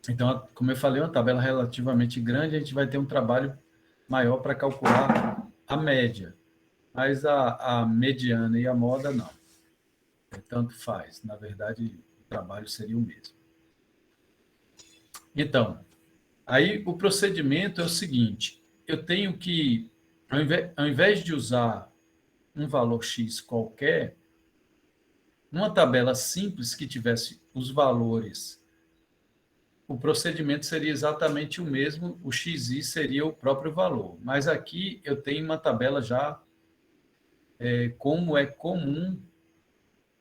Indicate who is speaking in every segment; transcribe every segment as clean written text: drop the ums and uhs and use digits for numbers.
Speaker 1: Então, como eu falei, uma tabela relativamente grande, a gente vai ter um trabalho maior para calcular a média, mas a mediana e a moda não. Tanto faz. Na verdade, o trabalho seria o mesmo. Então, aí o procedimento é o seguinte: eu tenho que, ao invés de usar um valor X qualquer, uma tabela simples que tivesse os valores, o procedimento seria exatamente o mesmo, o XI seria o próprio valor. Mas aqui eu tenho uma tabela já, como é comum,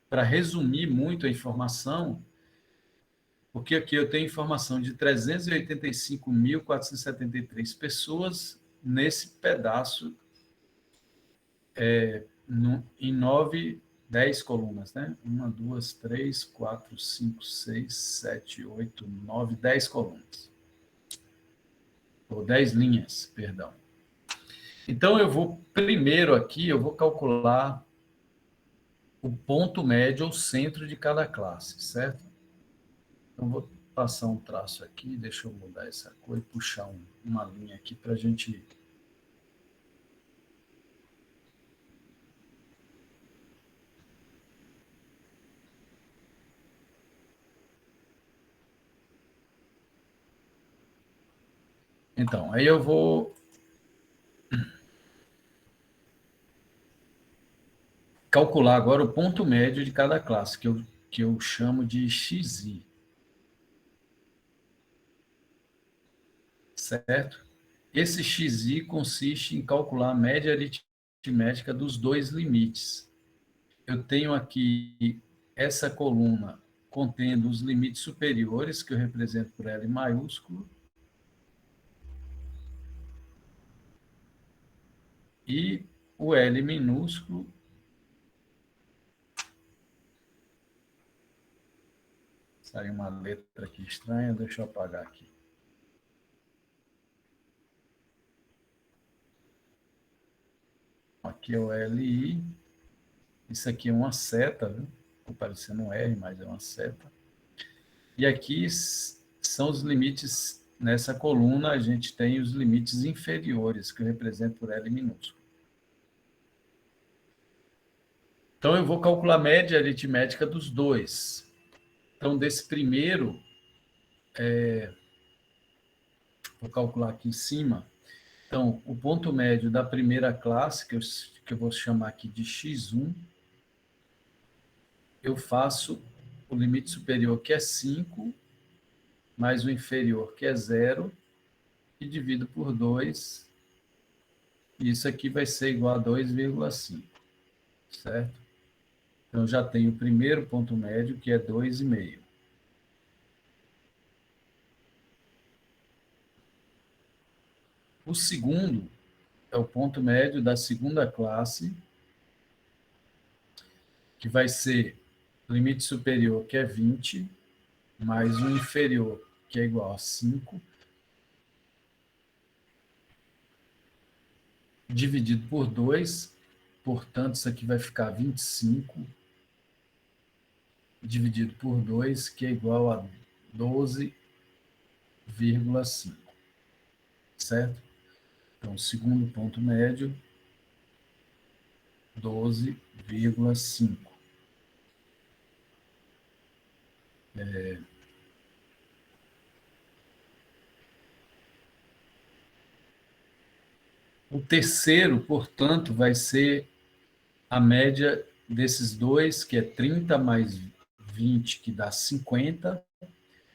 Speaker 1: para resumir muito a informação, porque aqui eu tenho informação de 385.473 pessoas nesse pedaço, em 9, 10 colunas, né? 1, 2, 3, 4, 5, 6, 7, 8, 9, 10 colunas. Ou 10 linhas, perdão. Então, eu vou, primeiro aqui, eu vou calcular o ponto médio ou centro de cada classe, certo? Então, vou passar um traço aqui, deixa eu mudar essa cor e puxar uma linha aqui para a gente... Então, aí eu vou calcular agora o ponto médio de cada classe, que eu chamo de XI, certo? Esse XI consiste em calcular a média aritmética dos dois limites. Eu tenho aqui essa coluna contendo os limites superiores, que eu represento por L maiúsculo, e o L minúsculo. Saiu uma letra aqui estranha, deixa eu apagar aqui. Aqui é o LI. Isso aqui é uma seta, viu? Estou parecendo um R, mas é uma seta. E aqui são os limites, nessa coluna a gente tem os limites inferiores, que eu represento por L minúsculo. Então, eu vou calcular a média aritmética dos dois. Então, desse primeiro, vou calcular aqui em cima. Então, o ponto médio da primeira classe, que eu vou chamar aqui de x1, eu faço o limite superior, que é 5, mais o inferior, que é 0, e divido por 2, e isso aqui vai ser igual a 2,5, certo? Então, já tenho o primeiro ponto médio, que é 2,5. O segundo é o ponto médio da segunda classe, que vai ser o limite superior, que é 20, mais o inferior, que é igual a 5, dividido por 2, portanto, isso aqui vai ficar 25, dividido por 2, que é igual a 12,5, certo? Então, segundo ponto médio, 12,5. O terceiro, portanto, vai ser a média desses dois, que é 30 mais 20, que dá 50.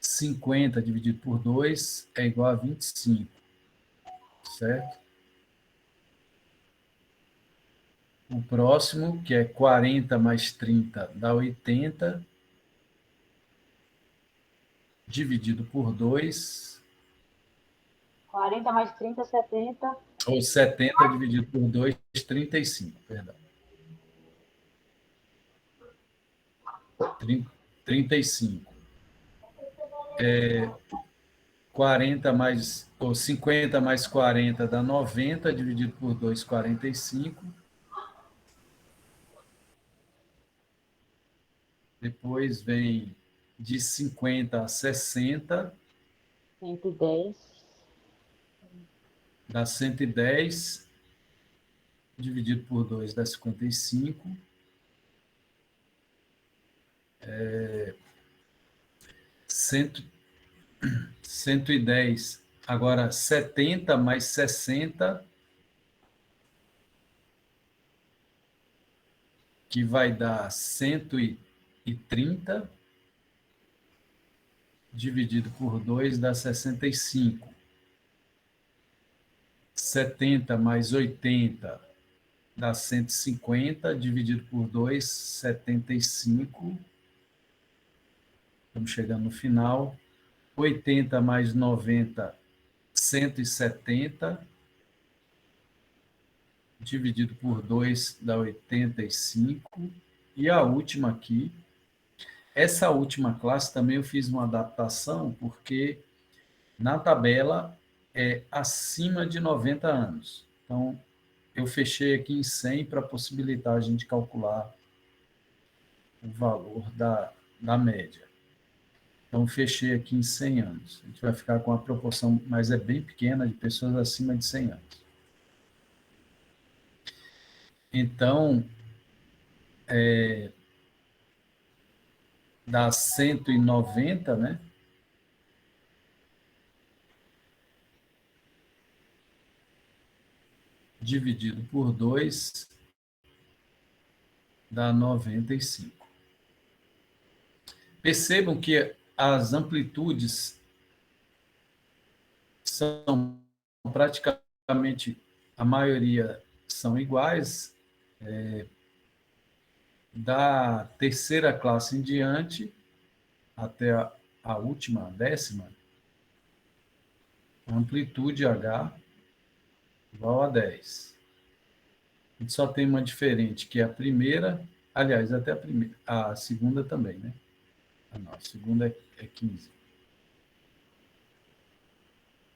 Speaker 1: 50 dividido por 2 é igual a 25, certo? O próximo, que é 40 mais 30, dá 80, dividido por 2,
Speaker 2: 40 mais 30, 70.
Speaker 1: ou 70 dividido por 2, 35, perdão. 35. 40 mais, ou 50 mais 40 dá 90, dividido por 2, 45. Depois vem de 50 a 60,
Speaker 2: 110.
Speaker 1: Dá 110, dividido por 2 dá 55. 110. Agora, 70 mais 60, que vai dar 130, dividido por 2 dá 65. 70 mais 80 dá 150, dividido por 2, 75. Estamos chegando no final. 80 mais 90, 170, dividido por 2 dá 85. E a última aqui, essa última classe também eu fiz uma adaptação, porque na tabela é acima de 90 anos. Então, eu fechei aqui em 100 para possibilitar a gente calcular o valor da média. Então, fechei aqui em 100 anos. A gente vai ficar com a proporção, mas é bem pequena, de pessoas acima de 100 anos. Então, dá 190, né? Dividido por 2, dá 95. Percebam que as amplitudes são praticamente, a maioria são iguais, da terceira classe em diante, até a última, a décima, amplitude H igual a 10. A gente só tem uma diferente, que é a primeira, aliás, até a primeira, a segunda também, né? Não, a segunda é 15.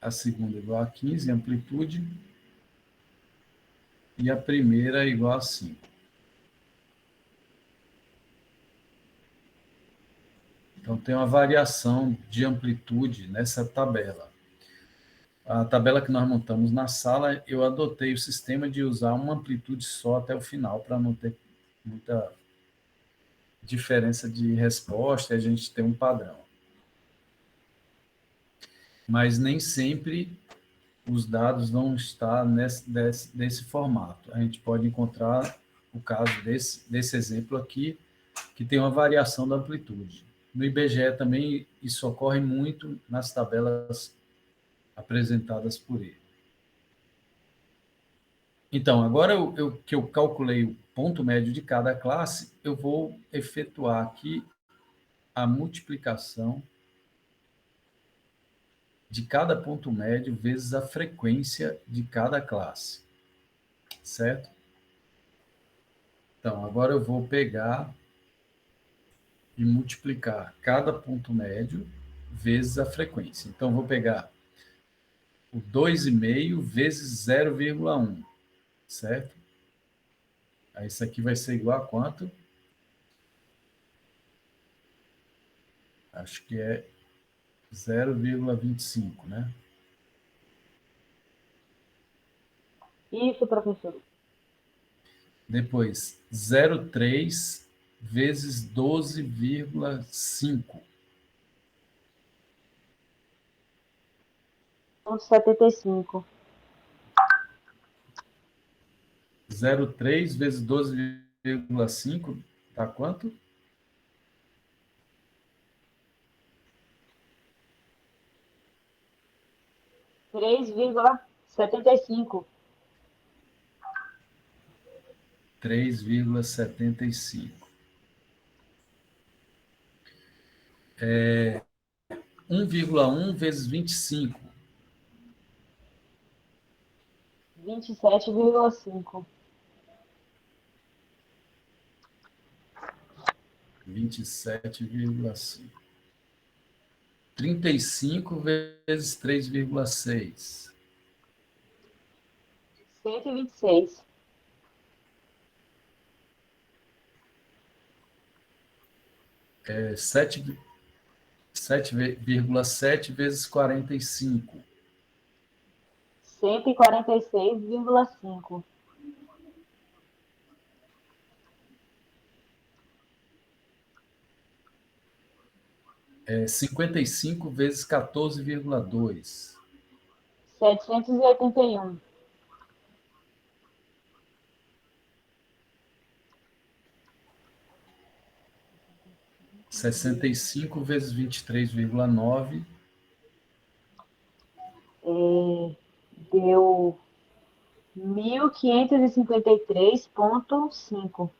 Speaker 1: A segunda é igual a 15, amplitude, e a primeira é igual a 5. Então, tem uma variação de amplitude nessa tabela. A tabela que nós montamos na sala, eu adotei o sistema de usar uma amplitude só até o final, para não ter muita diferença de resposta e a gente ter um padrão. Mas nem sempre os dados vão estar desse formato. A gente pode encontrar o caso desse exemplo aqui, que tem uma variação da amplitude. No IBGE também isso ocorre muito nas tabelas apresentadas por ele. Então, agora que eu calculei o ponto médio de cada classe, eu vou efetuar aqui a multiplicação de cada ponto médio vezes a frequência de cada classe, certo? Então, agora eu vou pegar e multiplicar cada ponto médio vezes a frequência. Então, vou pegar o 2,5 vezes 0,1, certo? Aí, isso aqui vai ser igual a quanto? Acho que é 0,25, né?
Speaker 2: Isso, professor.
Speaker 1: Depois, 0,3 vezes 12,5.
Speaker 2: 75.
Speaker 1: 0,3 vezes 12,5 dá quanto?
Speaker 2: 3,75.
Speaker 1: 3,75. 1,1 vezes 25.
Speaker 2: 27,5.
Speaker 1: 27,5. 35 vezes 3,6.
Speaker 2: 126.
Speaker 1: 7 7,7 vezes 45.
Speaker 2: 146,5.
Speaker 1: 55 vezes 14,2.
Speaker 2: 781.
Speaker 1: 65 vezes 23,9.
Speaker 2: Deu 1.553,5.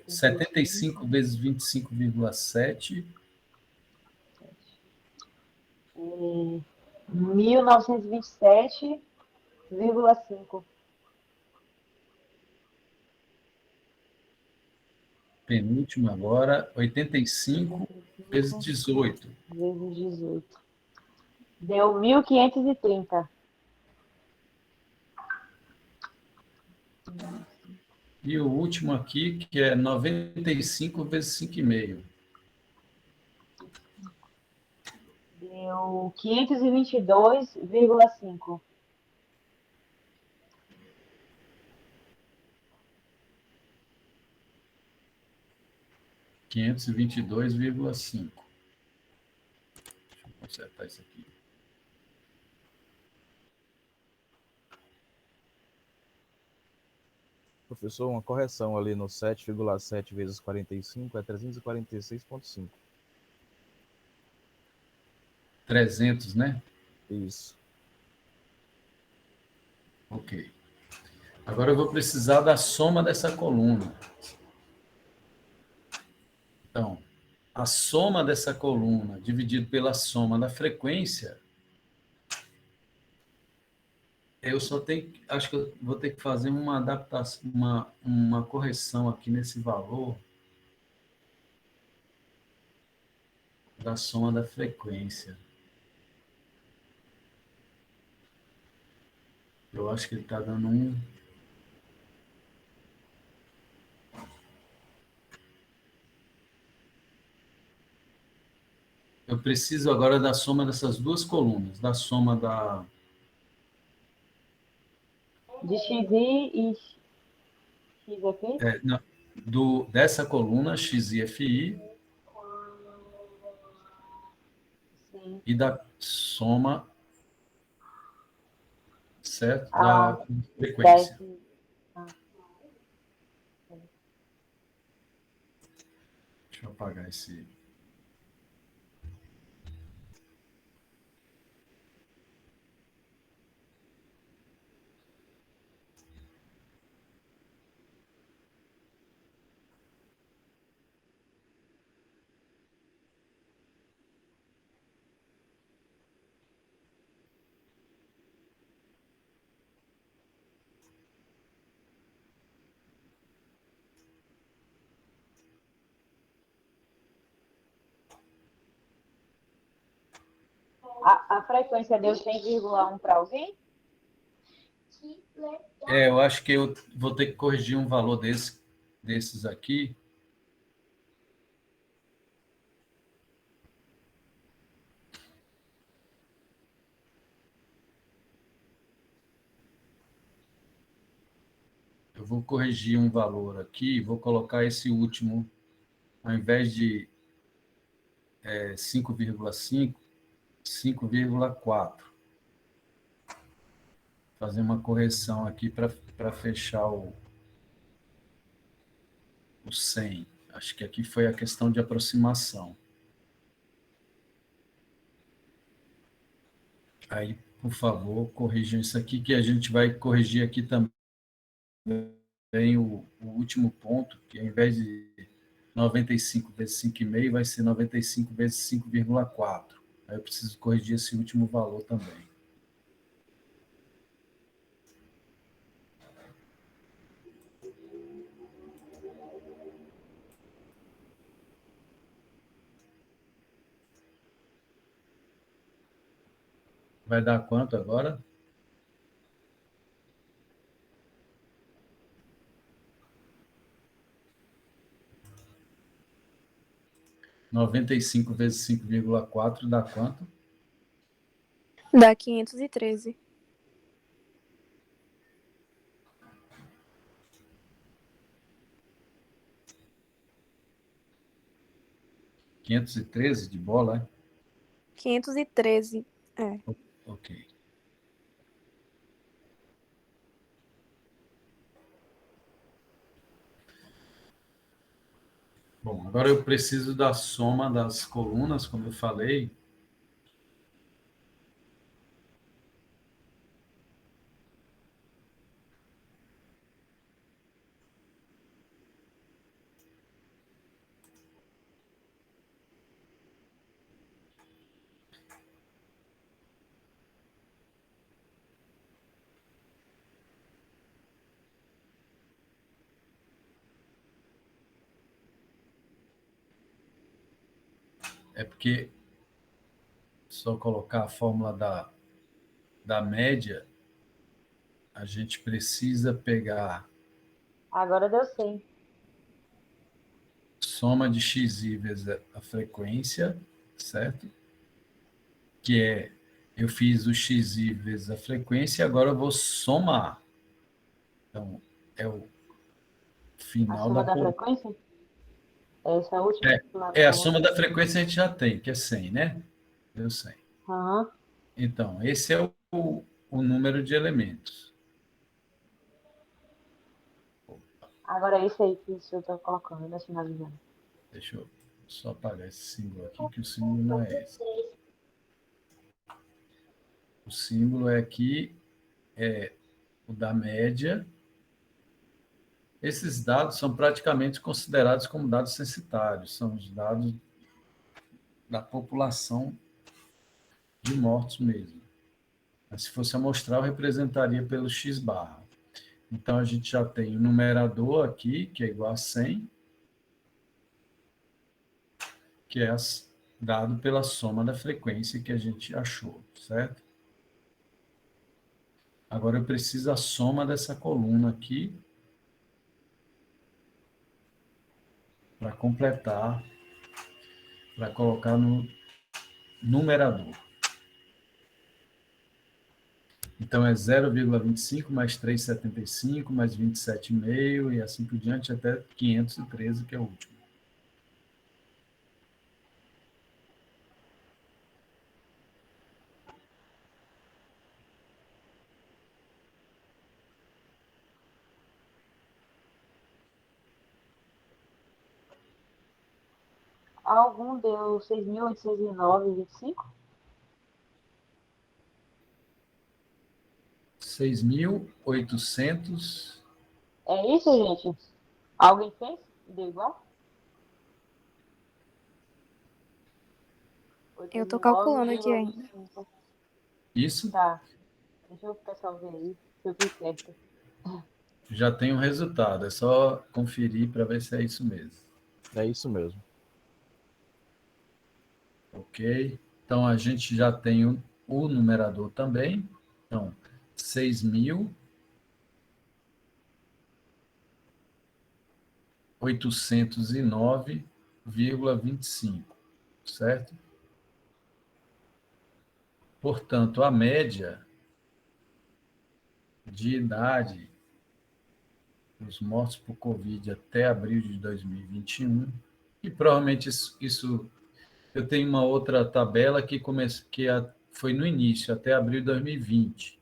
Speaker 1: 75 vezes 25,7.
Speaker 2: 1.927,5.
Speaker 1: Penúltimo agora, 85 vezes 18.
Speaker 2: Vezes 18. Deu 1.530.
Speaker 1: E o último aqui, que é 95 vezes 5,5.
Speaker 2: Deu 522,5.
Speaker 1: 522,5. Deixa eu consertar isso aqui.
Speaker 3: Professor, uma correção ali no 7,7 vezes 45 é 346,5.
Speaker 1: 300, né?
Speaker 3: Isso.
Speaker 1: Ok. Agora eu vou precisar da soma dessa coluna. Então, a soma dessa coluna dividido pela soma da frequência, eu só tenho, acho que eu vou ter que fazer uma adaptação, uma correção aqui nesse valor da soma da frequência. Eu acho que ele está dando um. Eu preciso agora da soma dessas duas colunas, da soma da.
Speaker 2: De XI e XFI?
Speaker 1: Dessa coluna XI
Speaker 2: Sim.
Speaker 1: e da soma, certo?
Speaker 2: Ah,
Speaker 1: Da
Speaker 2: da
Speaker 1: frequência.
Speaker 2: FI. Ah,
Speaker 1: Deixa eu apagar esse.
Speaker 2: a frequência deu 100,1 para alguém?
Speaker 1: Eu acho que eu vou ter que corrigir um valor desses aqui. Eu vou corrigir um valor aqui, vou colocar esse último, ao invés de 5,5, 5,4. Fazer uma correção aqui para fechar o 100. Acho que aqui foi a questão de aproximação. Aí, por favor, corrijam isso aqui, que a gente vai corrigir aqui também o último ponto, que ao invés de 95 vezes 5,5, vai ser 95 vezes 5,4. Aí eu preciso corrigir esse último valor também. Vai dar quanto agora? 95 vezes 5,4 dá quanto?
Speaker 4: Dá 513.
Speaker 1: 513 de bola, é?
Speaker 4: 513.
Speaker 1: Ok. Bom, agora eu preciso da soma das colunas, como eu falei. É porque só colocar a fórmula da média, a gente precisa pegar
Speaker 2: Agora deu 100.
Speaker 1: soma de xi vezes a frequência, certo? Que é, eu fiz o xi vezes a frequência e agora eu vou somar. Então, é o
Speaker 2: A
Speaker 1: final
Speaker 2: soma
Speaker 1: da
Speaker 2: da
Speaker 1: coluna.
Speaker 2: frequência? Essa última lá da
Speaker 1: É, a
Speaker 2: coluna?
Speaker 1: soma da frequência a gente já tem, que é 100, né? Deu 100.
Speaker 2: Aham.
Speaker 1: Então, esse é o número de elementos.
Speaker 2: Agora é isso aí que o senhor está colocando, né, finalizando.
Speaker 1: Deixa eu só apagar esse símbolo aqui, que o símbolo não é esse. O símbolo é aqui, é o da média. Esses dados são praticamente considerados como dados censitários, são os dados da população de mortos mesmo. Mas se fosse amostral, representaria pelo x barra. Então, a gente já tem o numerador aqui, que é igual a 100, que é dado pela soma da frequência que a gente achou, certo? Agora eu preciso a soma dessa coluna aqui para completar, para colocar no numerador. Então é 0,25 mais 3,75 mais 27,5 e assim por diante até 513, que é o último.
Speaker 2: Algum deu 6.809,25?
Speaker 1: 6.800.
Speaker 2: É isso, gente? Alguém fez? Deu igual?
Speaker 4: Eu tô calculando aqui ainda.
Speaker 2: 89,25.
Speaker 1: Isso
Speaker 2: Tá. Deixa o pessoal ver aí se eu fiz certo.
Speaker 1: já tem um resultado, é só conferir para ver se é isso mesmo.
Speaker 3: É isso mesmo.
Speaker 1: Ok? Então a gente já tem o numerador também. Então, 6.809,25, certo? Portanto, a média de idade dos mortos por Covid até abril de 2021, e provavelmente isso eu tenho uma outra tabela que foi no início, até abril de 2020,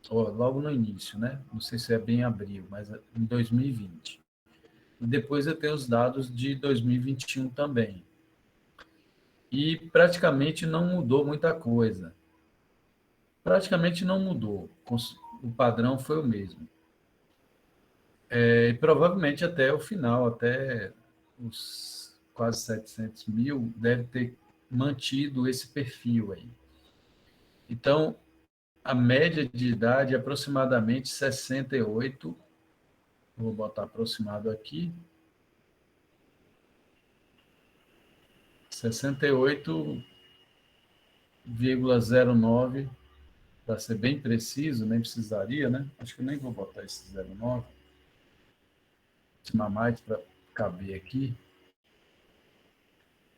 Speaker 1: ou logo no início, né? Não sei se é bem abril, mas em 2020. E depois eu tenho os dados de 2021 também. E praticamente não mudou muita coisa. Praticamente não mudou. O padrão foi o mesmo. E provavelmente até o final, até os quase 700 mil, deve ter mantido esse perfil aí. Então, a média de idade é aproximadamente 68, vou botar aproximado aqui, 68,09, para ser bem preciso, nem precisaria, né? Acho que eu nem vou botar esse 09, mais para caber aqui.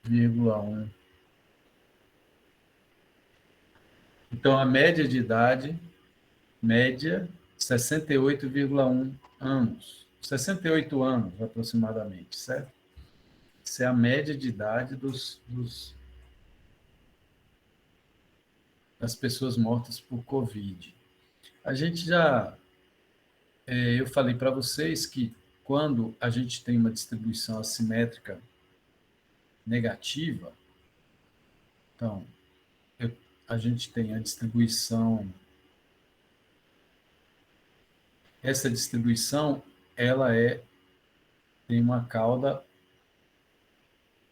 Speaker 1: 68,1. Então, a média de idade, média, 68,1 anos. 68 anos, aproximadamente, certo? Essa é a média de idade das pessoas mortas por Covid. A gente já, eu falei para vocês que quando a gente tem uma distribuição assimétrica negativa, então, a gente tem a distribuição, essa distribuição, ela tem uma cauda,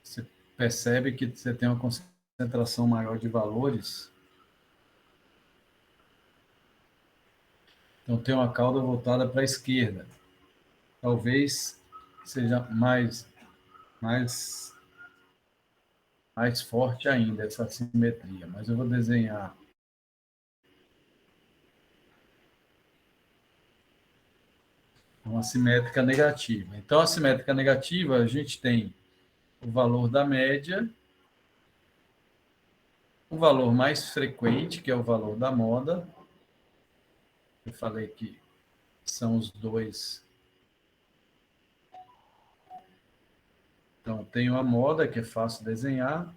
Speaker 1: você percebe que você tem uma concentração maior de valores, então tem uma cauda voltada para a esquerda. Talvez seja mais forte ainda essa simetria, mas eu vou desenhar uma simétrica negativa. Então, a simétrica negativa, a gente tem o valor da média, o valor mais frequente, que é o valor da moda. Eu falei que são os dois. Então, tenho a moda, que é fácil desenhar,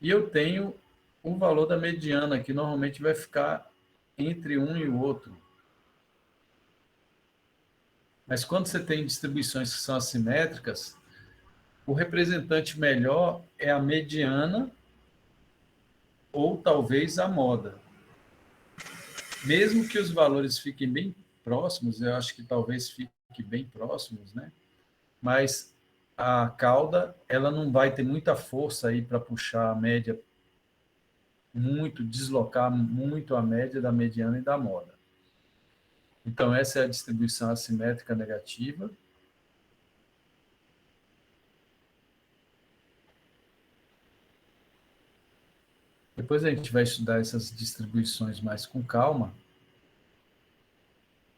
Speaker 1: e eu tenho o valor da mediana, que normalmente vai ficar entre um e o outro. Mas quando você tem distribuições que são assimétricas, o representante melhor é a mediana ou talvez a moda. Mesmo que os valores fiquem bem próximos, eu acho que talvez fique bem próximos, né? Mas a cauda, ela não vai ter muita força aí para puxar a média muito, deslocar muito a média da mediana e da moda. Então, essa é a distribuição assimétrica negativa. Depois a gente vai estudar essas distribuições mais com calma,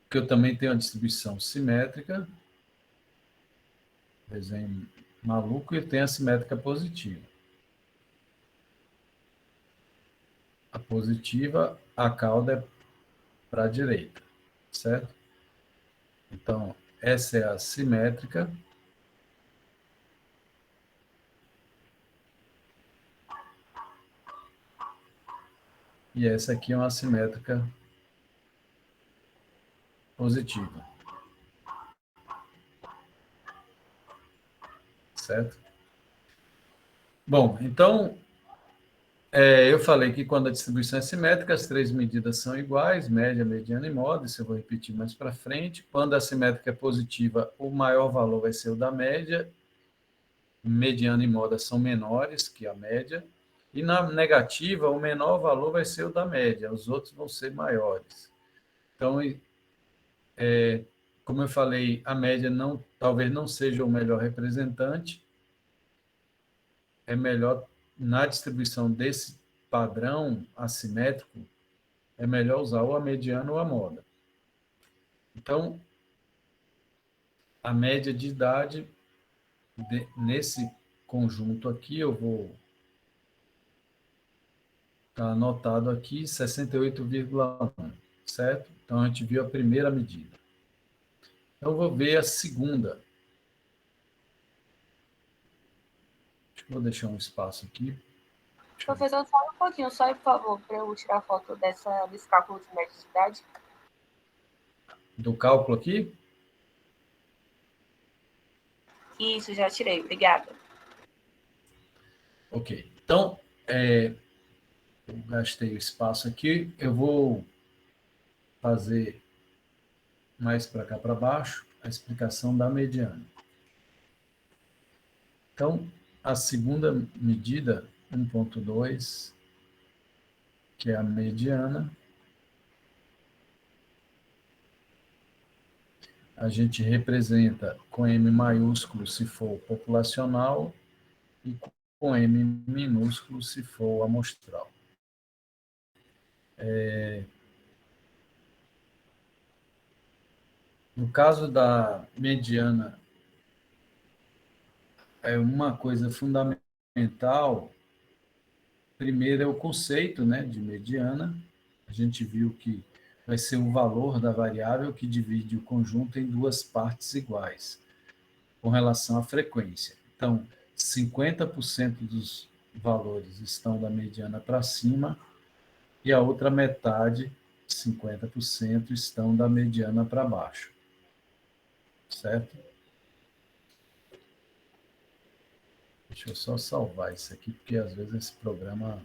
Speaker 1: porque eu também tenho a distribuição simétrica, desenho maluco, e tem a simétrica positiva. A positiva, a cauda é para a direita, certo? Então, essa é a simétrica. E essa aqui é uma simétrica positiva. Certo? Bom, então, eu falei que quando a distribuição é simétrica, as três medidas são iguais, média, mediana e moda, isso eu vou repetir mais para frente. Quando a simétrica é positiva, o maior valor vai ser o da média, mediana e moda são menores que a média, e na negativa, o menor valor vai ser o da média, os outros vão ser maiores. Então, como eu falei, a média talvez não seja o melhor representante, é melhor, na distribuição desse padrão assimétrico, é melhor usar ou a mediana ou a moda. Então, a média de idade, nesse conjunto aqui, eu vou estar anotado aqui, 68,1, certo? Então, a gente viu a primeira medida. Então, eu vou ver a segunda. Vou deixar um espaço aqui.
Speaker 2: Professor, só um pouquinho, só por favor, para eu tirar a foto desse cálculo de média de idade.
Speaker 1: Do cálculo aqui?
Speaker 2: Isso, já tirei, obrigada.
Speaker 1: Ok. Então, eu gastei o espaço aqui, eu vou fazer mais para cá para baixo a explicação da mediana. Então, a segunda medida, 1,2, que é a mediana, a gente representa com M maiúsculo se for populacional e com M minúsculo se for amostral. No caso da mediana, uma coisa fundamental fundamental, primeiro é o conceito, né, de mediana. A gente viu que vai ser o valor da variável que divide o conjunto em duas partes iguais, com relação à frequência. Então, 50% dos valores estão da mediana para cima e a outra metade, 50%, estão da mediana para baixo. Certo? Deixa eu só salvar isso aqui, porque às vezes esse programa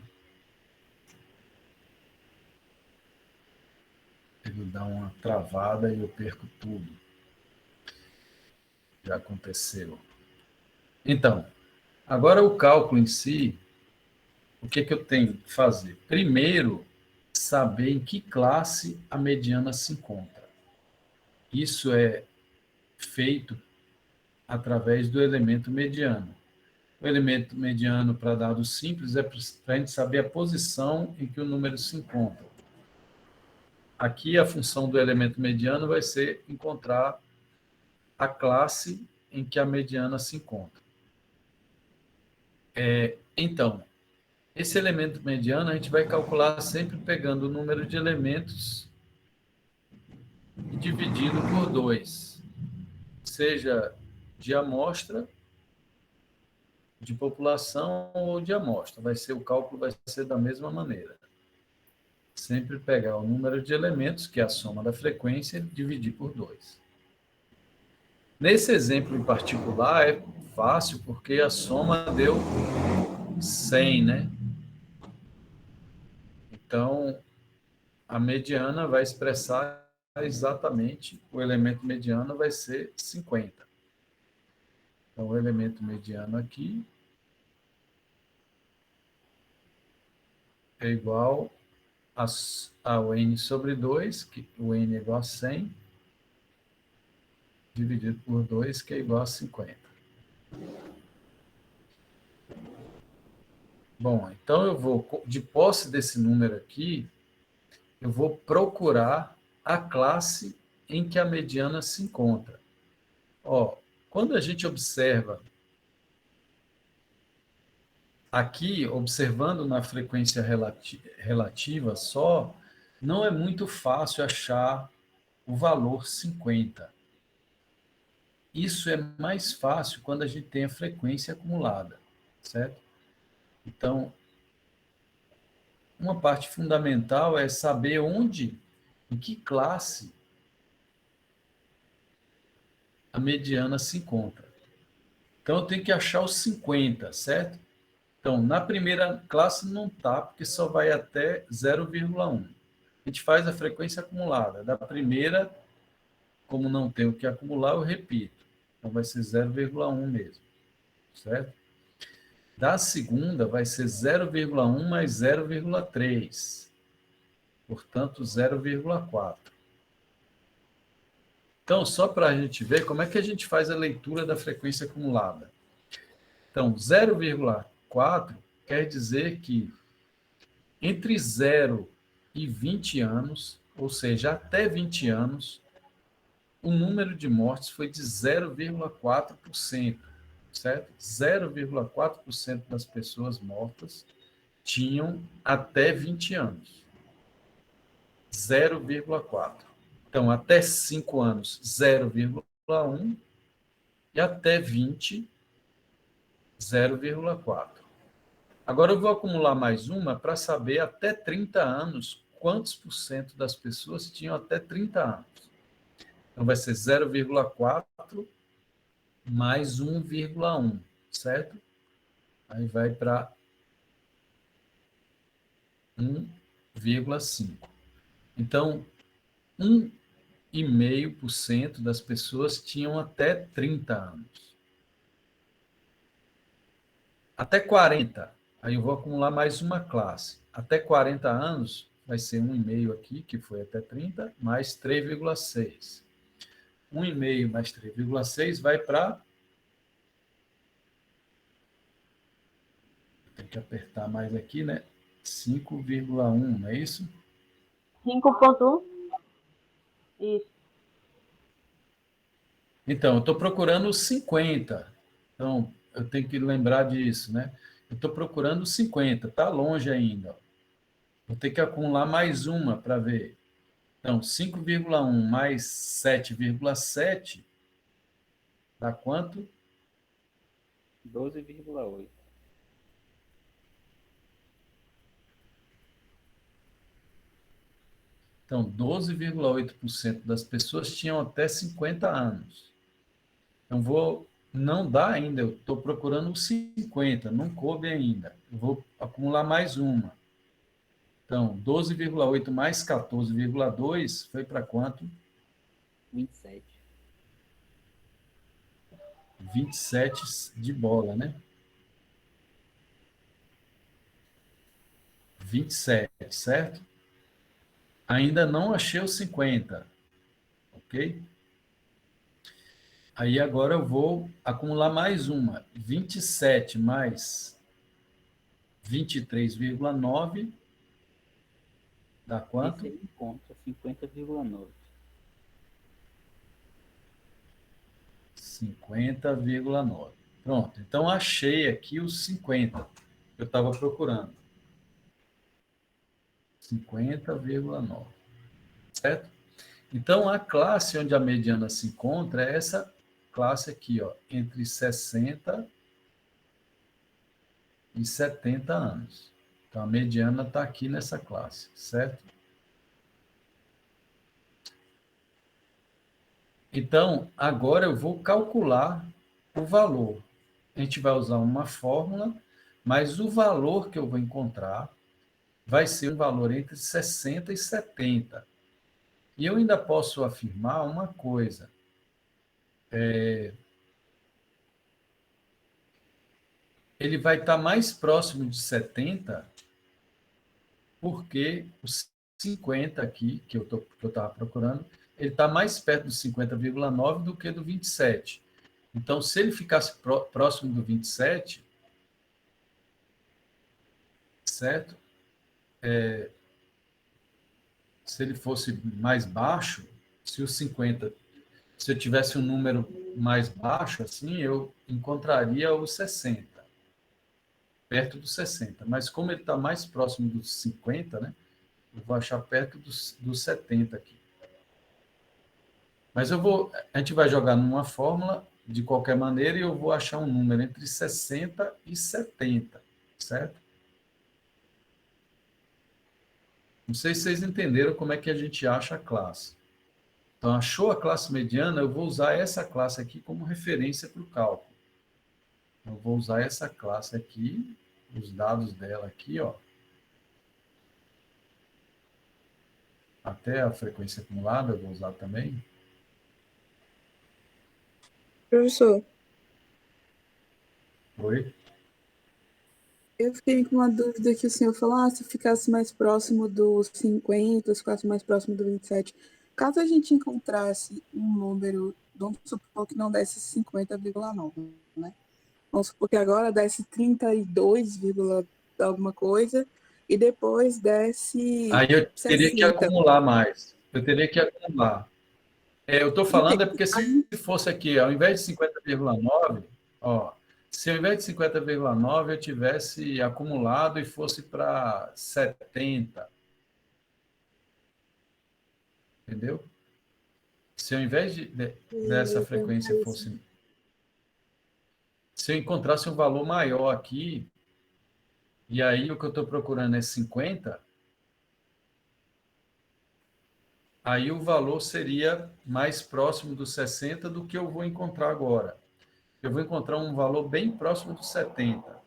Speaker 1: ele dá uma travada e eu perco tudo. Já aconteceu. Então, agora o cálculo em si, o que eu tenho que fazer? Primeiro, saber em que classe a mediana se encontra. Isso é feito através do elemento mediano. O elemento mediano para dados simples é para a gente saber a posição em que o número se encontra. Aqui a função do elemento mediano vai ser encontrar a classe em que a mediana se encontra. Então, esse elemento mediano a gente vai calcular sempre pegando o número de elementos e dividindo por 2, seja de amostra, de população ou de amostra. O cálculo vai ser da mesma maneira. Sempre pegar o número de elementos, que é a soma da frequência, e dividir por 2. Nesse exemplo em particular, é fácil, porque a soma deu 100, né? Então, a mediana vai expressar exatamente, o elemento mediano vai ser 50. Então, o elemento mediano aqui é igual ao n sobre 2, que o n é igual a 100, dividido por 2, que é igual a 50. Bom, então eu vou, de posse desse número aqui, eu vou procurar a classe em que a mediana se encontra. Ó, quando a gente observa aqui, observando na frequência relativa só, não é muito fácil achar o valor 50. Isso é mais fácil quando a gente tem a frequência acumulada, certo? Então, uma parte fundamental é saber onde, em que classe a mediana se encontra. Então, eu tenho que achar os 50, certo? Então, na primeira classe não está, porque só vai até 0,1. A gente faz a frequência acumulada. Da primeira, como não tem o que acumular, eu repito. Então, vai ser 0,1 mesmo, certo? Da segunda, vai ser 0,1 mais 0,3. Portanto, 0,4. Então, só para a gente ver como é que a gente faz a leitura da frequência acumulada. Então, 0,4 quer dizer que entre 0 e 20 anos, ou seja, até 20 anos, o número de mortes foi de 0,4%, certo? 0,4% das pessoas mortas tinham até 20 anos. 0,4%. Então, até 5 anos, 0,1%, e até 20, 0,4%. Agora eu vou acumular mais uma para saber até 30 anos quantos por cento das pessoas tinham até 30 anos. Então vai ser 0,4 mais 1,1, certo? Aí vai para 1,5. Então, 1,5% das pessoas tinham até 30 anos. Até 40, aí eu vou acumular mais uma classe. Até 40 anos, vai ser 1,5 aqui, que foi até 30, mais 3,6. 1,5 mais 3,6 vai para... Tem que apertar mais aqui, né? 5,1, não é isso?
Speaker 2: 5,1. Isso.
Speaker 1: Então, eu estou procurando 50. Então, eu tenho que lembrar disso, né? Eu estou procurando 50, está longe ainda. Ó. Vou ter que acumular mais uma para ver. Então, 5,1 mais 7,7 dá quanto?
Speaker 5: 12,8.
Speaker 1: Então, 12,8% das pessoas tinham até 50 anos. Então, não dá ainda, eu estou procurando os 50, não coube ainda. Eu vou acumular mais uma. Então, 12,8 mais 14,2 foi para quanto?
Speaker 5: 27.
Speaker 1: 27 de bola, né? 27, certo? Ainda não achei os 50, ok? Aí agora eu vou acumular mais uma. 27 mais 23,9 dá
Speaker 5: Esse
Speaker 1: quanto?
Speaker 5: aí encontra 50,9.
Speaker 1: 50,9. Pronto, então achei aqui os 50 que eu estava procurando. 50,9, certo? Então, a classe onde a mediana se encontra é essa classe aqui, ó, entre 60 e 70 anos. Então, a mediana está aqui nessa classe, certo? Então, agora eu vou calcular o valor. A gente vai usar uma fórmula, mas o valor que eu vou encontrar vai ser um valor entre 60 e 70. E eu ainda posso afirmar uma coisa. Ele vai estar mais próximo de 70 porque os 50 aqui, que eu estava procurando, ele está mais perto do 50,9 do que do 27. Então, se ele ficasse próximo do 27, certo? Se ele fosse mais baixo, se o 50, se eu tivesse um número mais baixo, assim, eu encontraria os 60, perto dos 60. Mas como ele está mais próximo dos 50, né? Eu vou achar perto dos 70 aqui. Mas a gente vai jogar numa fórmula de qualquer maneira e eu vou achar um número entre 60 e 70, certo? Não sei se vocês entenderam como é que a gente acha a classe. Então, achou a classe mediana, eu vou usar essa classe aqui como referência para o cálculo. Eu vou usar essa classe aqui, os dados dela aqui, ó. Até a frequência acumulada eu vou usar também.
Speaker 6: Professor,
Speaker 1: Oi?
Speaker 6: eu fiquei com uma dúvida que o senhor falou, se ficasse mais próximo dos 50, se ficasse mais próximo do 27. Caso a gente encontrasse um número, vamos supor que não desse 50,9, né? Vamos supor que agora desse 32, alguma coisa, e depois desse
Speaker 1: Aí eu teria que
Speaker 6: 60.
Speaker 1: acumular mais. Eu teria que acumular. Eu estou falando é
Speaker 6: Entende?
Speaker 1: porque se fosse aqui, ao invés de 50,9, ó, se ao invés de 50,9 eu tivesse acumulado e fosse para 70, entendeu? Se ao invés dessa frequência fosse. Se eu encontrasse um valor maior aqui, e aí o que eu estou procurando é 50, aí o valor seria mais próximo dos 60 do que eu vou encontrar agora. Eu vou encontrar um valor bem próximo dos 70.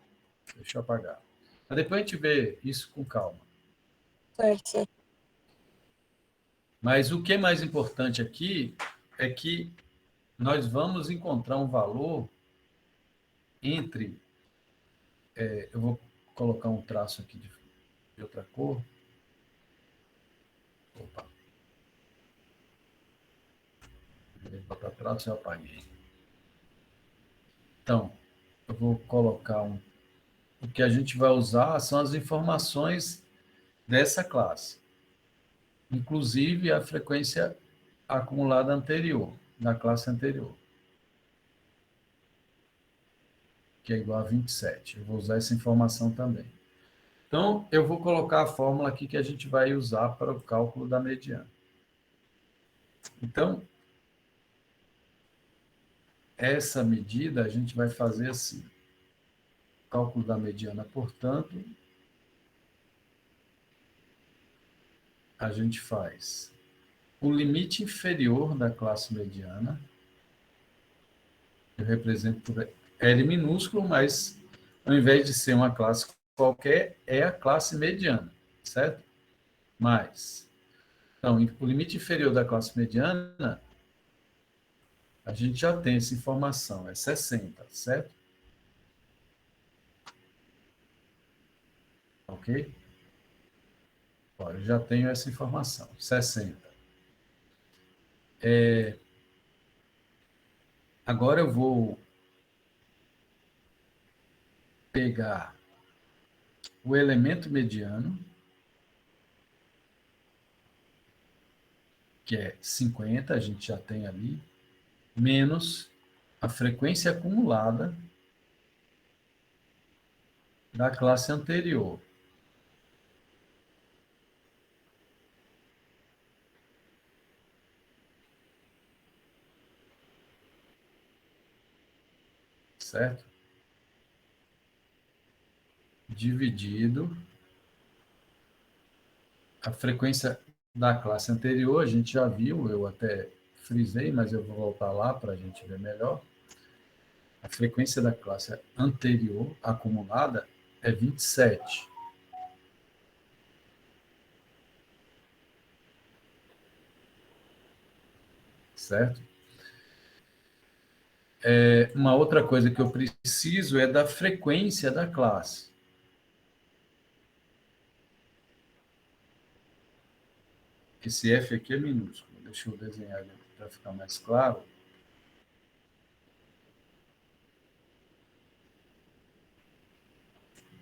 Speaker 1: Deixa eu apagar. Mas depois a gente vê isso com calma.
Speaker 6: Certo, certo.
Speaker 1: Mas o que é mais importante aqui é que nós vamos encontrar um valor entre. Eu vou colocar um traço aqui de outra cor. Opa. Vou botar traço e eu apaguei. Então, eu vou colocar o que a gente vai usar são as informações dessa classe, inclusive a frequência acumulada anterior, da classe anterior. que é igual a 27. Eu vou usar essa informação também. Então, eu vou colocar a fórmula aqui que a gente vai usar para o cálculo da mediana. Então, essa medida a gente vai fazer assim. Cálculo da mediana, portanto, a gente faz o limite inferior da classe mediana. Eu represento por L minúsculo, mas ao invés de ser uma classe qualquer, é a classe mediana, certo? Mas, então, o limite inferior da classe mediana, a gente já tem essa informação, é 60, certo? Ok? Ó, eu já tenho essa informação, 60. Agora eu vou pegar o elemento mediano, que é 50, a gente já tem ali, menos a frequência acumulada da classe anterior. Certo? Dividido a frequência da classe anterior, a gente já viu, eu até frisei, mas eu vou voltar lá para a gente ver melhor. A frequência da classe anterior acumulada é 27. Certo? Uma outra coisa que eu preciso é da frequência da classe. Esse F aqui é minúsculo. Deixa eu desenhar ele para ficar mais claro.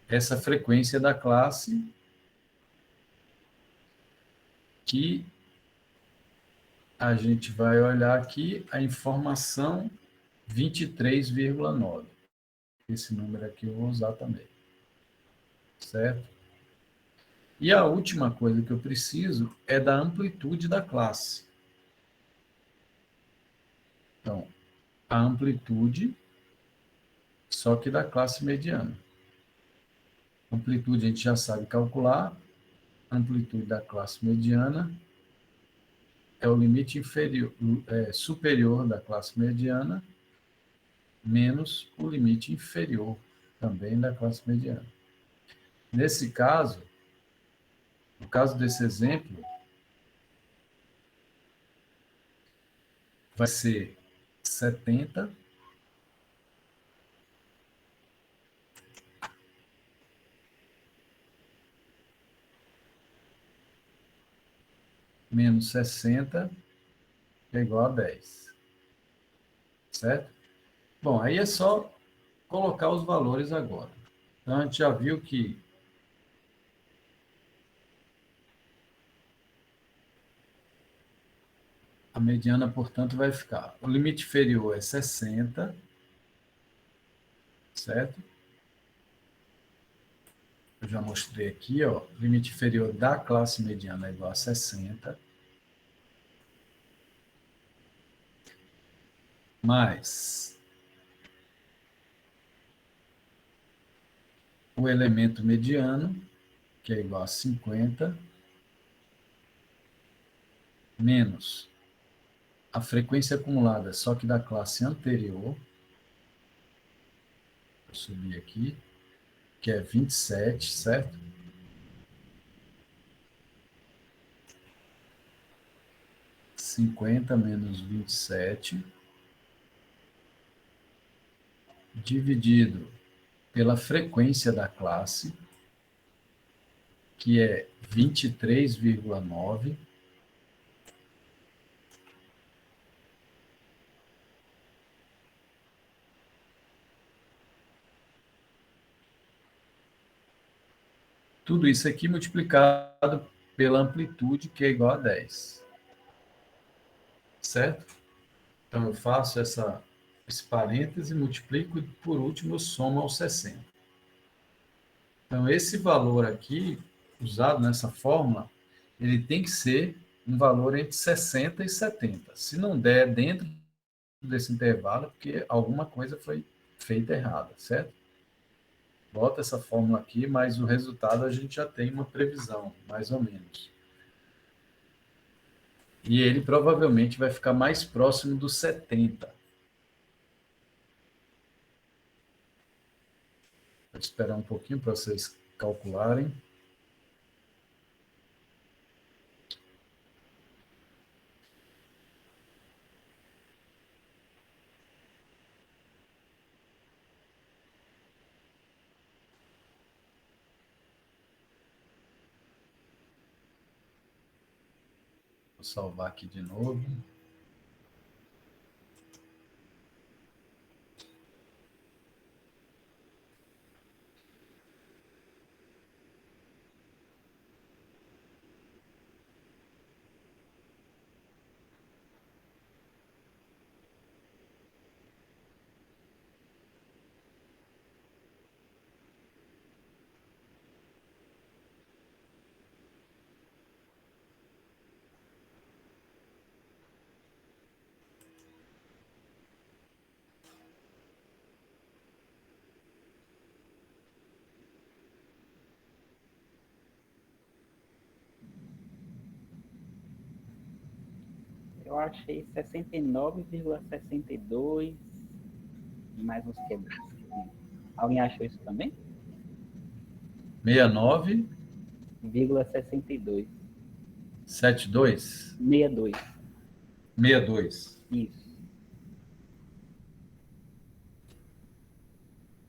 Speaker 1: Essa frequência da classe que a gente vai olhar aqui a informação 23,9. Esse número aqui eu vou usar também. Certo? E a última coisa que eu preciso é da amplitude da classe. Então, a amplitude, só que da classe mediana. Amplitude a gente já sabe calcular. Amplitude da classe mediana é o limite inferior, superior da classe mediana menos o limite inferior também da classe mediana. Nesse caso, no caso desse exemplo, vai ser 70 menos 60 é igual a 10. Certo? Bom, aí é só colocar os valores agora. Então, a gente já viu que a mediana, portanto, vai ficar. O limite inferior é 60, certo? Eu já mostrei aqui, ó, o limite inferior da classe mediana é igual a 60. Mais o elemento mediano, que é igual a 50, menos a frequência acumulada, só que da classe anterior, vou subir aqui, que é 27, certo? Cinquenta menos 27, dividido pela frequência da classe, que é 23,9, tudo isso aqui multiplicado pela amplitude, que é igual a 10. Certo? Então, eu faço essa esse parêntese, multiplico e, por último, eu somo aos 60. Então, esse valor aqui, usado nessa fórmula, ele tem que ser um valor entre 60 e 70. Se não der dentro desse intervalo, é porque alguma coisa foi feita errada, certo? Bota essa fórmula aqui, mas o resultado a gente já tem uma previsão, mais ou menos. E ele provavelmente vai ficar mais próximo dos 70. Vou esperar um pouquinho para vocês calcularem. Vou salvar aqui de novo.
Speaker 5: Eu achei 69,62 e mais uns quebrados. Alguém achou isso também?
Speaker 1: 69,
Speaker 5: 0,62.
Speaker 1: 72,
Speaker 5: 62.
Speaker 1: 62.
Speaker 5: Isso.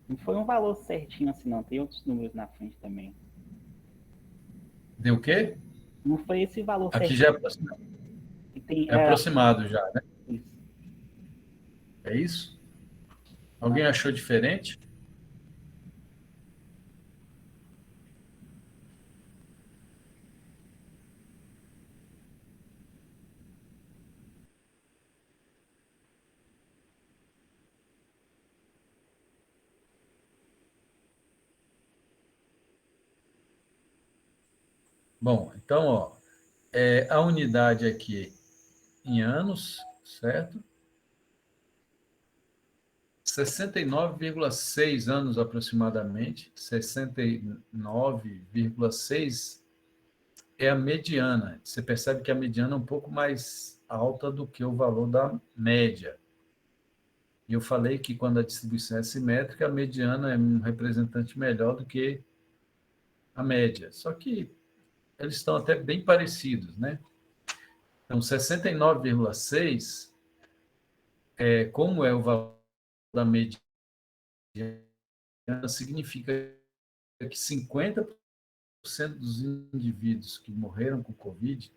Speaker 5: Não foi um valor certinho assim, não. Tem outros números na frente também.
Speaker 1: Deu o quê?
Speaker 5: Não foi esse valor
Speaker 1: Aqui
Speaker 5: certinho.
Speaker 1: já é aproximado,
Speaker 5: Que tem,
Speaker 1: aproximado já, né?
Speaker 5: isso.
Speaker 1: É isso? Alguém achou diferente? Bom, então, ó, a unidade aqui em anos, certo? 69,6 anos aproximadamente, 69,6 é a mediana. Você percebe que a mediana é um pouco mais alta do que o valor da média. E eu falei que quando a distribuição é simétrica, a mediana é um representante melhor do que a média. Só que eles estão até bem parecidos, né? Então, 69,6, como é o valor da mediana, significa que 50% dos indivíduos que morreram com Covid,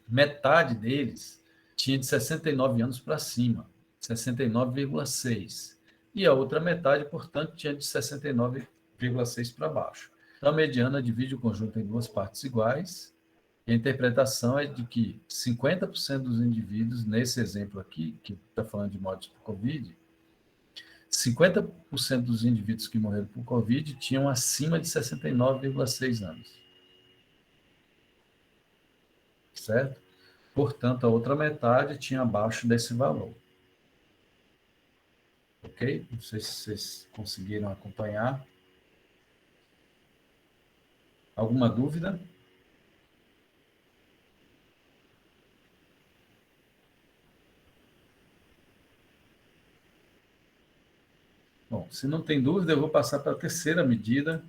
Speaker 1: metade deles tinha de 69 anos para cima, 69,6. E a outra metade, portanto, tinha de 69,6 para baixo. Então, a mediana divide o conjunto em duas partes iguais, e a interpretação é de que 50% dos indivíduos, nesse exemplo aqui, que está falando de mortes por Covid, 50% dos indivíduos que morreram por Covid tinham acima de 69,6 anos. Certo? Portanto, a outra metade tinha abaixo desse valor. Ok? Não sei se vocês conseguiram acompanhar. Alguma dúvida? Bom, se não tem dúvida, eu vou passar para a terceira medida.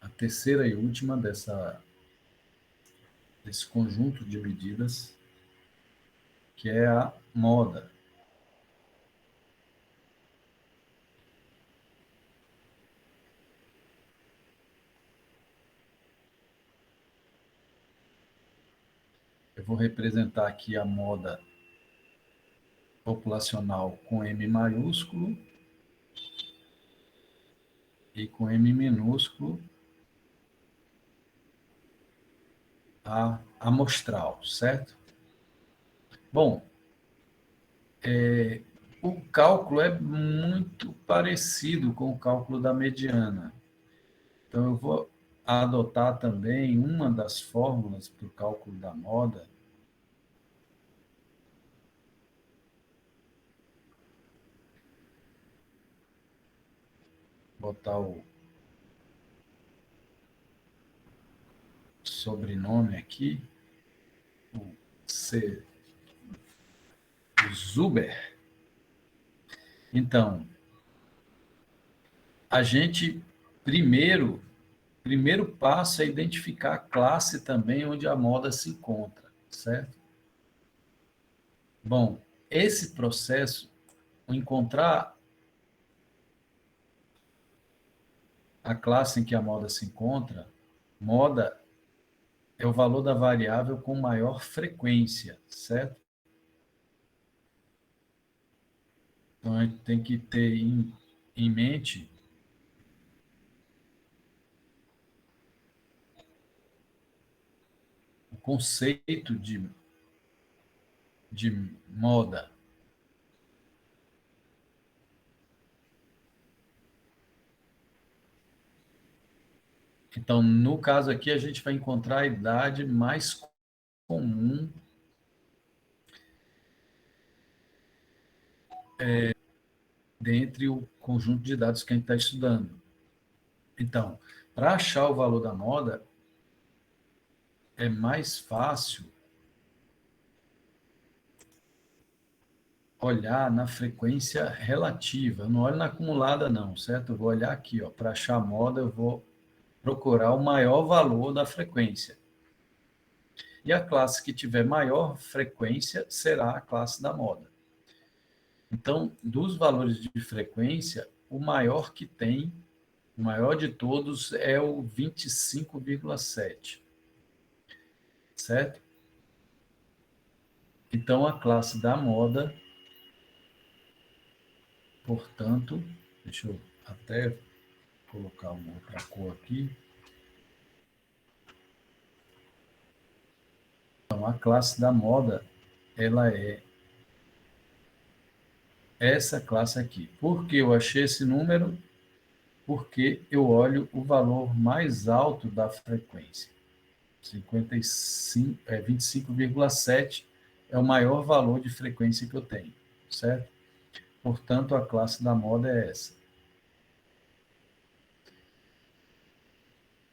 Speaker 1: A terceira e última desse conjunto de medidas, que é a moda. Eu vou representar aqui a moda populacional com M maiúsculo e com M minúsculo a amostral, certo? Bom, o cálculo é muito parecido com o cálculo da mediana. Então, eu vou adotar também uma das fórmulas para o cálculo da moda. Botar o sobrenome aqui, o C. Zuber. Então, a gente primeiro passo é identificar a classe também onde a moda se encontra, certo? Bom, esse processo, encontrar a classe em que a moda se encontra, moda é o valor da variável com maior frequência, certo? Então, a gente tem que ter em mente o conceito de moda. Então, no caso aqui, a gente vai encontrar a idade mais comum dentre o conjunto de dados que a gente está estudando. Então, para achar o valor da moda, é mais fácil olhar na frequência relativa. Eu não olho na acumulada, não, certo? Eu vou olhar aqui, para achar a moda, eu vou procurar o maior valor da frequência. E a classe que tiver maior frequência será a classe da moda. Então, dos valores de frequência, o maior que tem, o maior de todos é o 25,7, certo? Então, a classe da moda, portanto, deixa eu até colocar uma outra cor aqui. Então, a classe da moda, ela é essa classe aqui. Por que eu achei esse número? Porque eu olho o valor mais alto da frequência. 25,7 é o maior valor de frequência que eu tenho, certo? Portanto, a classe da moda é essa.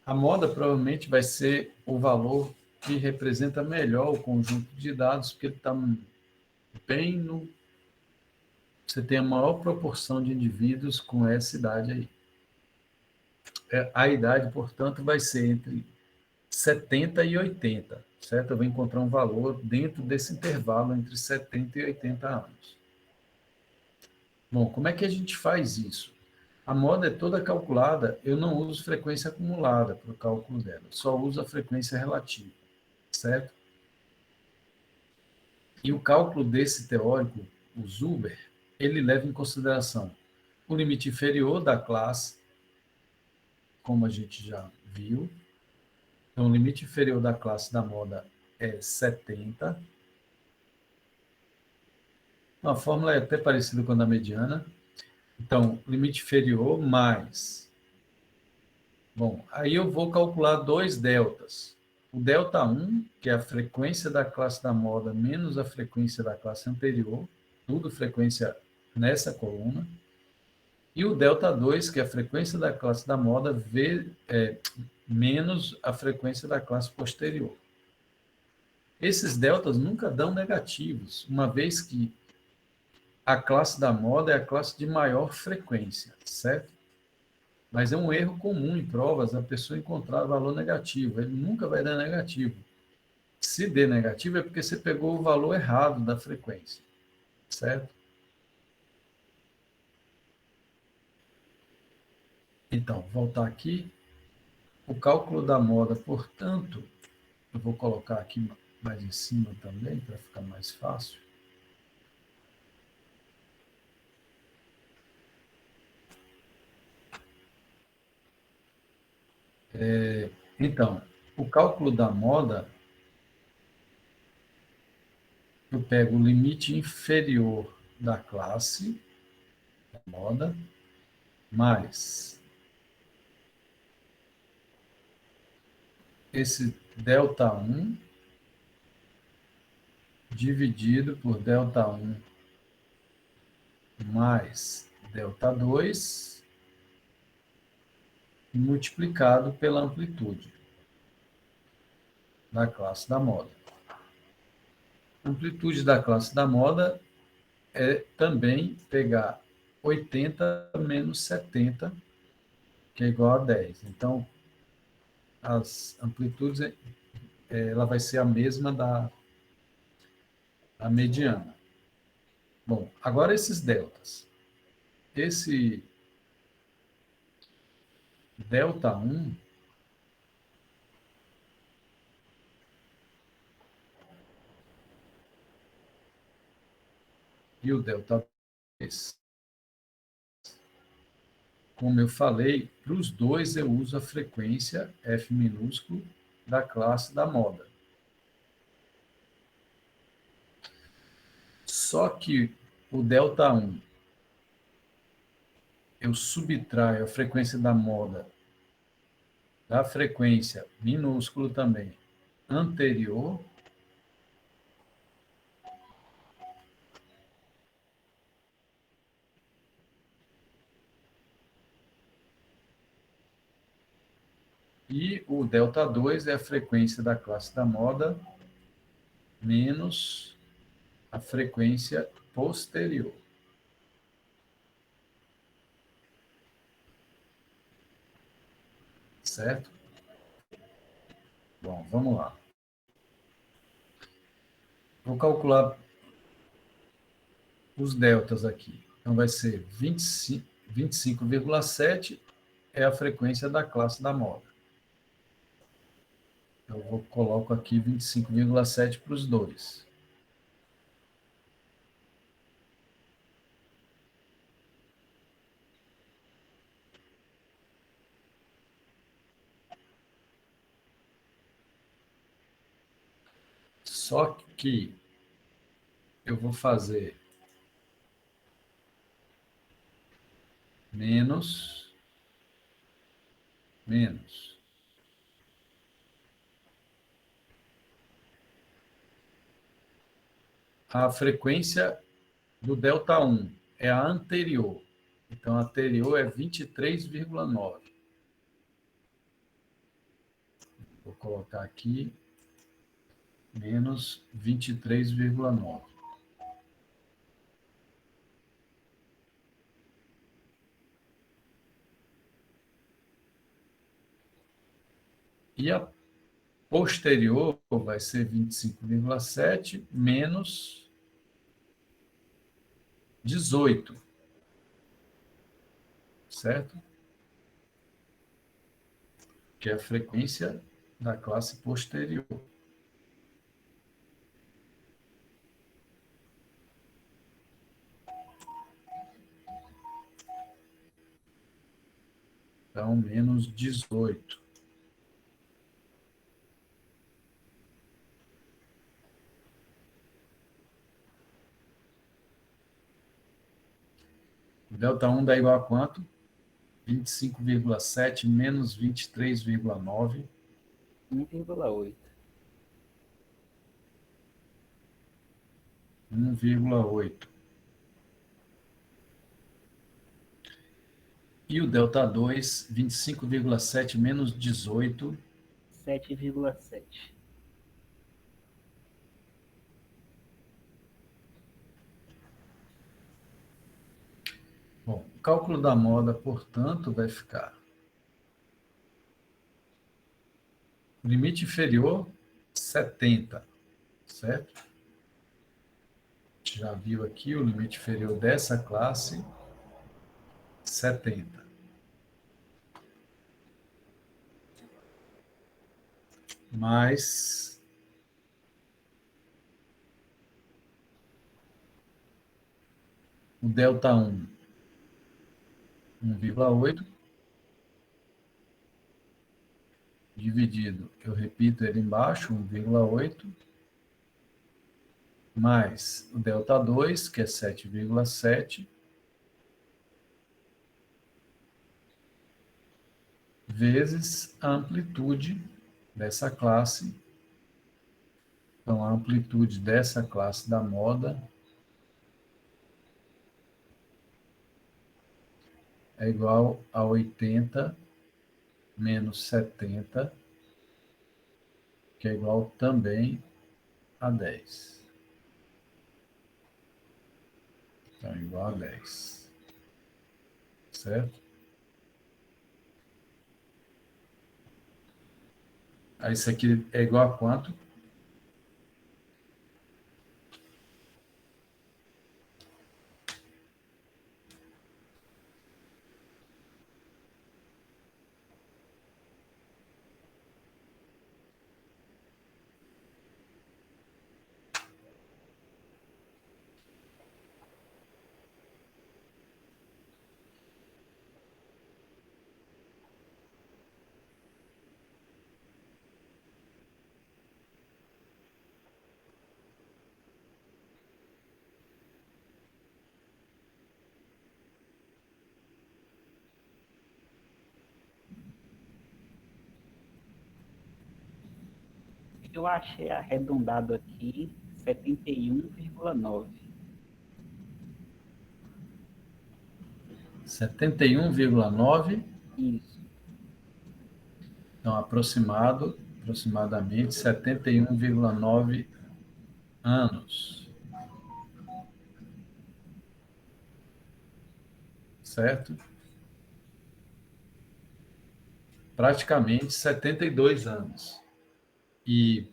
Speaker 1: A moda provavelmente vai ser o valor que representa melhor o conjunto de dados, porque ele está bem no... Você tem a maior proporção de indivíduos com essa idade aí. A idade, portanto, vai ser entre 70 e 80, certo? Eu vou encontrar um valor dentro desse intervalo entre 70 e 80 anos. Bom, como é que a gente faz isso? A moda é toda calculada, eu não uso frequência acumulada para o cálculo dela, só uso a frequência relativa, certo? E o cálculo desse teórico, o Zuber, ele leva em consideração o limite inferior da classe, como a gente já viu. Então, o limite inferior da classe da moda é 70. A fórmula é até parecida com a da mediana. Então, limite inferior mais... Bom, aí eu vou calcular dois deltas. O delta 1, que é a frequência da classe da moda, menos a frequência da classe anterior, tudo frequência nessa coluna. E o delta 2, que é a frequência da classe da moda, menos a frequência da classe posterior. Esses deltas nunca dão negativos, uma vez que a classe da moda é a classe de maior frequência, certo? Mas é um erro comum em provas a pessoa encontrar valor negativo. Ele nunca vai dar negativo. Se der negativo é porque você pegou o valor errado da frequência, certo? Então, voltar aqui. O cálculo da moda, portanto, eu vou colocar aqui mais em cima também, para ficar mais fácil. Então, o cálculo da moda eu pego o limite inferior da classe da moda mais esse Δ1 dividido por Δ1 mais Δ2 multiplicado pela amplitude da classe da moda. A amplitude da classe da moda é também pegar 80 menos 70, que é igual a 10. Então, as amplitudes, ela vai ser a mesma da mediana. Bom, agora esses deltas. Esse Δ1 e o Δ2, como eu falei, para os dois eu uso a frequência F minúsculo da classe da moda. Só que o Δ1, eu subtraio a frequência da moda da frequência minúsculo também anterior, e o Δ2 é a frequência da classe da moda menos a frequência posterior. Certo? Bom, vamos lá. Vou calcular os deltas aqui. Então, vai ser 25,7 é a frequência da classe da moda. Eu coloco aqui 25,7 para os dois. Só que eu vou fazer menos. A frequência do Δ1 é a anterior. Então, a anterior é 23,9. Vou colocar aqui menos 23,9. E a posterior vai ser 25,7 menos 18. Certo? Que é a frequência da classe posterior. Então, menos 18. O Δ1 dá igual a quanto? 25,7 menos 23,9.
Speaker 5: 1,8.
Speaker 1: 1,8. E o Δ2, 25,7 menos 18.
Speaker 5: 7,7.
Speaker 1: Bom, o cálculo da moda, portanto, vai ficar limite inferior 70, certo? A gente já viu aqui o limite inferior dessa classe, 70. Mais o Δ1, 1,8, dividido, eu repito ele embaixo, 1,8, mais o delta 2, que é 7,7, vezes a amplitude dessa classe. Então, a amplitude dessa classe da moda é igual a 80 menos 70, que é igual também a 10. Então, igual a 10. Certo? Aí, isso aqui é igual a quanto?
Speaker 5: Eu achei arredondado aqui 71,9.
Speaker 1: 71,9.
Speaker 5: Isso.
Speaker 1: Então, aproximadamente 71,9 anos. Certo? Praticamente 72 anos. E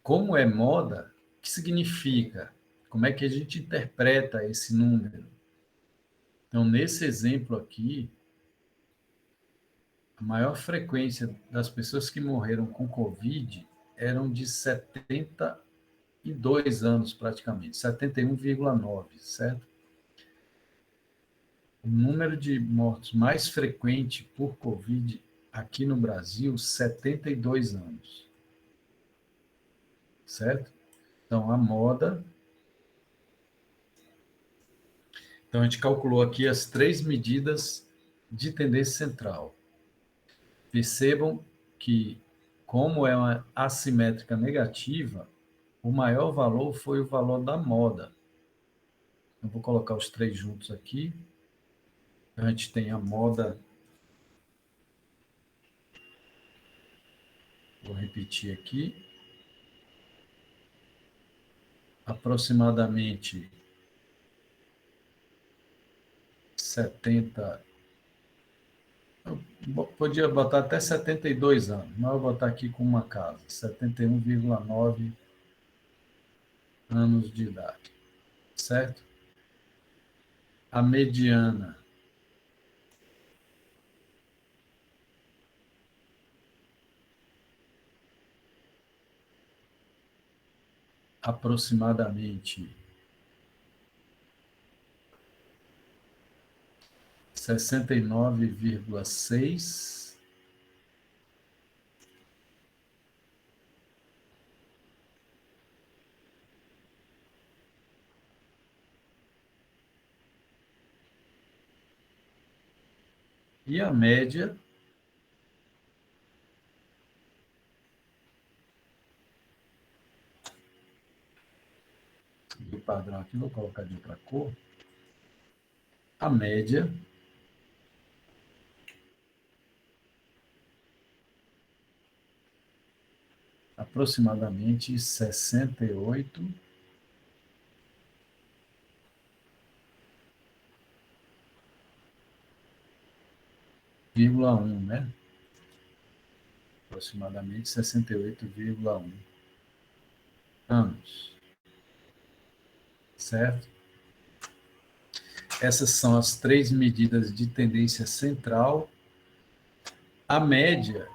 Speaker 1: como é moda, o que significa? Como é que a gente interpreta esse número? Então, nesse exemplo aqui, a maior frequência das pessoas que morreram com Covid eram de 72 anos, praticamente, 71,9, certo? O número de mortos mais frequente por Covid aqui no Brasil, 72 anos. Certo? Então, a moda. Então, a gente calculou aqui as 3 medidas de tendência central. Percebam que, como é uma assimétrica negativa, o maior valor foi o valor da moda. Eu vou colocar os 3 juntos aqui. A gente tem a moda. Vou repetir aqui. Aproximadamente 70. Eu podia botar até 72 anos, mas eu vou botar aqui com uma casa. 71,9 anos de idade. Certo? A mediana. Aproximadamente 69,6. E a média do padrão aqui, vou colocar de outra cor. A média aproximadamente 68,1, né? Aproximadamente 68,1 anos. Certo? Essas são as 3 medidas de tendência central. A média,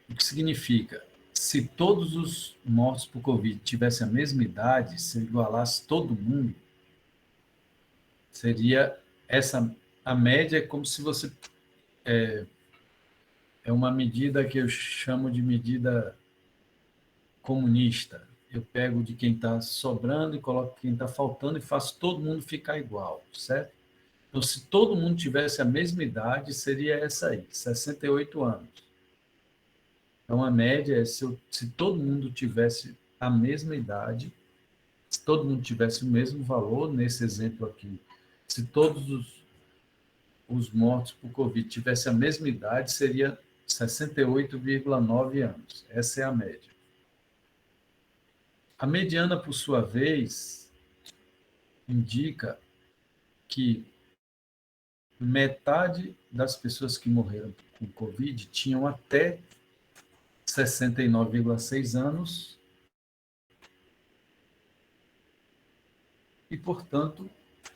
Speaker 1: o que significa? Se todos os mortos por Covid tivessem a mesma idade, se igualasse todo mundo, seria a média é como se você é uma medida que eu chamo de medida comunista. eu pego de quem está sobrando e coloco quem está faltando e faço todo mundo ficar igual, certo? Então, se todo mundo tivesse a mesma idade, seria essa aí, 68 anos. Então, a média é se todo mundo tivesse a mesma idade, se todo mundo tivesse o mesmo valor, nesse exemplo aqui, se todos os mortos por Covid tivessem a mesma idade, seria 68,9 anos. Essa é a média. A mediana, por sua vez, indica que metade das pessoas que morreram com Covid tinham até 69,6 anos e, portanto,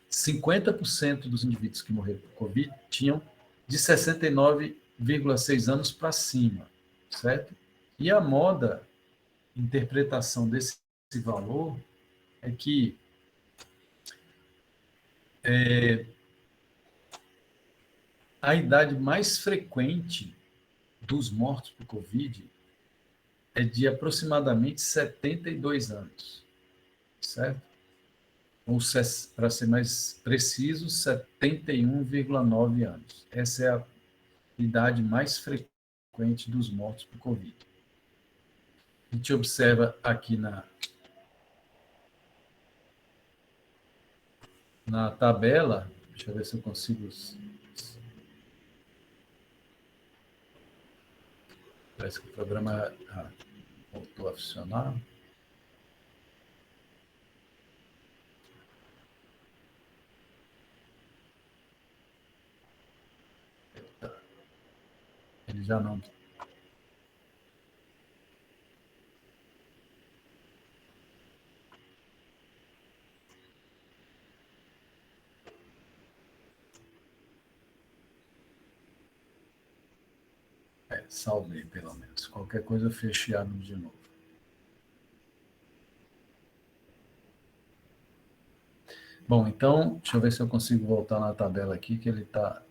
Speaker 1: 50% dos indivíduos que morreram por Covid tinham de 69,6 anos para cima, certo? E a moda, interpretação desse valor, é que a idade mais frequente dos mortos por Covid é de aproximadamente 72 anos, certo? Ou, para ser mais preciso, 71,9 anos. Essa é a idade mais frequente dos mortos por Covid. A gente observa aqui na tabela, deixa eu ver se eu consigo... Parece que o programa voltou a funcionar. Ele já não... salvei, pelo menos. Qualquer coisa eu fecho e abro de novo. Bom, então, deixa eu ver se eu consigo voltar na tabela aqui, que ele está